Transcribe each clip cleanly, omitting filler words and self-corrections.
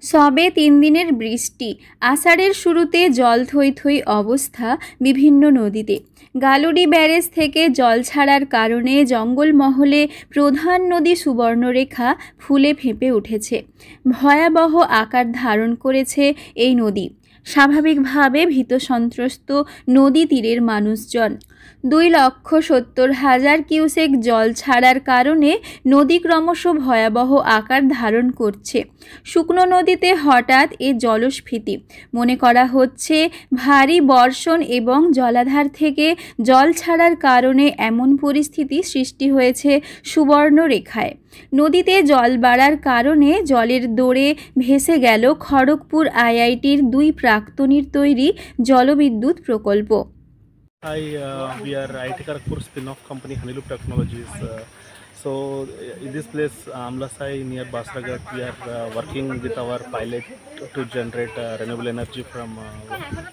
সবে ৩ দিনের বৃষ্টি, আষাঢ়ের শুরুতে জল থই থই অবস্থা বিভিন্ন নদীতে। গালুডি ব্যারেজ থেকে জল ছাড়ার কারণে জঙ্গলমহলে প্রধান নদী সুবর্ণরেখা ফুলে ফেঁপে উঠেছে। ভয়াবহ আকার ধারণ করেছে এই নদী। স্বাভাবিকভাবে ভীতসন্ত্রস্ত নদী তীরের মানুষজন। 2,70,000 কিউসেক জল ছাড়ার কারণে নদী ক্রমশ ভয়াবহ আকার ধারণ করছে। শুকনো নদীতে হঠাৎ এ জলস্ফীতি। মনে করা হচ্ছে ভারী বর্ষণ এবং জলাধার থেকে জল ছাড়ার কারণে এমন পরিস্থিতি সৃষ্টি হয়েছে সুবর্ণরেখায়। নদীতে জল বাড়ার কারণে জলের দৌড়ে ভেসে গেল খড়গপুর আইআইটির 2 প্রাক্তনীর তৈরি জলবিদ্যুৎ প্রকল্প। Hi, we are IIT Kharagpur spin-off company Honeyloops Technologies. So in this place, Amlasai near Basragat, we are working with our pilot to generate renewable energy from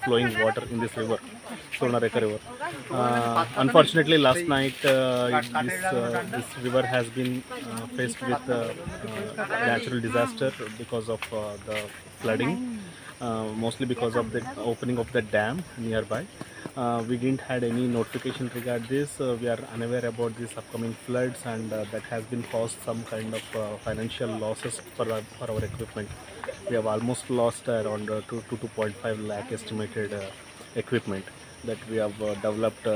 flowing water in this river, Suvarnareka river. Unfortunately, last night this river has been faced with natural disaster because of the flooding, mostly because of the opening of the dam nearby. We didn't had any notification regarding this. We are unaware about these upcoming floods, and that has been caused some kind of financial losses for our equipment. We have almost lost around 2 to 2.5 lakh estimated equipment that we have developed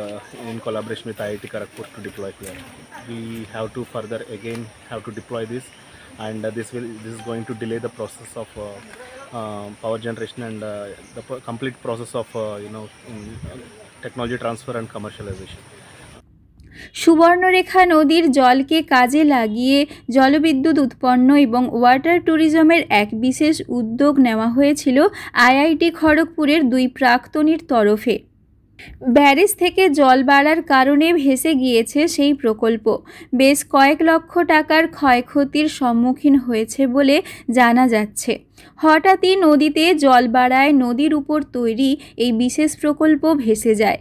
in collaboration with IIT Kharagpur to deploy here. We have to further again have to deploy this, and this is going to delay the process of power generation and the complete process of technology transfer and commercialization. Subarnarekha নদীর জলকে কাজে লাগিয়ে জলবিদ্যুৎ উৎপন্ন এবং water ট্যুরিজমের এক বিশেষ উদ্যোগ নেওয়া হয়েছিল আইআইটি খড়গপুরের 2 প্রাক্তনীর তরফে। ব্যারেজ থেকে জল বাড়ার কারণে ভেসে গিয়েছে সেই প্রকল্প। বেশ কয়েক লক্ষ টাকার ক্ষয়ক্ষতির সম্মুখীন হয়েছে বলে জানা যাচ্ছে। হঠাৎই নদীতে জল বাড়ায় নদীর উপর তৈরি এই বিশেষ প্রকল্প ভেসে যায়।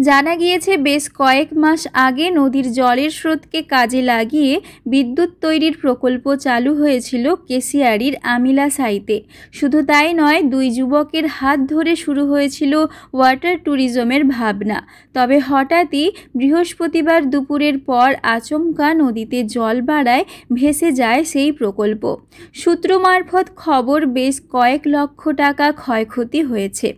জানা গিয়েছে বেশ কয়েক মাস আগে নদীর জলের স্রোতকে কাজে লাগিয়ে বিদ্যুৎ তৈরির প্রকল্প চালু হয়েছিল কেশিয়াড়ির আমিলাসাইতে। শুধু তাই নয়, 2 যুবকের হাত ধরে শুরু হয়েছিল ওয়াটার ট্যুরিজমের ভাবনা। তবে হঠাৎই বৃহস্পতিবার দুপুরের পর আচমকা নদীতে জল বাড়ায় ভেসে যায় সেই প্রকল্প। সূত্র মারফত খবর, বেশ কয়েক লক্ষ টাকা ক্ষয়ক্ষতি হয়েছে।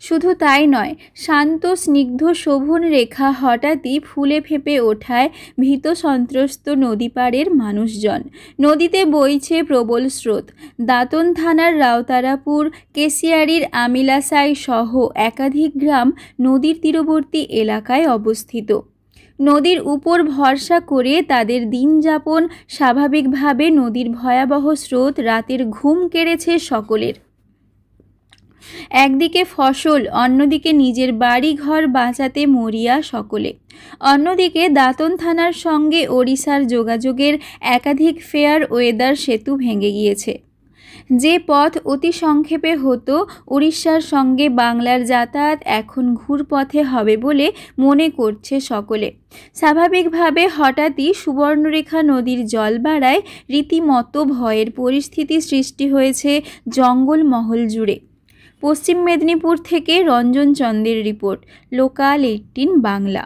শুধু তাই নয়, শান্ত স্নিগ্ধ শোভন রেখা হঠাৎই ফুলে ফেঁপে ওঠায় ভীত সন্ত্রস্ত নদীপাড়ের মানুষজন। নদীতে বইছে প্রবল স্রোত। দাঁতন থানার রাউতারাপুর, কেশিয়াড়ির আমিলাসাই সহ একাধিক গ্রাম নদীর তীরবর্তী এলাকায় অবস্থিত। নদীর উপর ভরসা করে তাদের দিন যাপন স্বাভাবিকভাবে নদীর ভয়াবহ স্রোত রাতের ঘুম কেড়েছে সকলের। একদিকে ফসল, অন্যদিকে নিজের বাড়ি ঘর বাঁচাতে মরিয়া সকলে। অন্যদিকে দাঁতন থানার সঙ্গে ওড়িশার যোগাযোগের একাধিক ফেয়ার ওয়েদার সেতু ভেঙে গিয়েছে। যে পথ অতি সংক্ষেপে হতো উড়িষ্যার সঙ্গে বাংলার যাতায়াত এখন ঘুরপথে হবে বলে মনে করছে সকলে। স্বাভাবিকভাবে হঠাৎই সুবর্ণরেখা নদীর জল বাড়ায় রীতিমতো ভয়ের পরিস্থিতি সৃষ্টি হয়েছে জঙ্গলমহল জুড়ে। পশ্চিম মেদিনীপুর থেকে রঞ্জন চন্দের রিপোর্ট, লোকাল 18 বাংলা।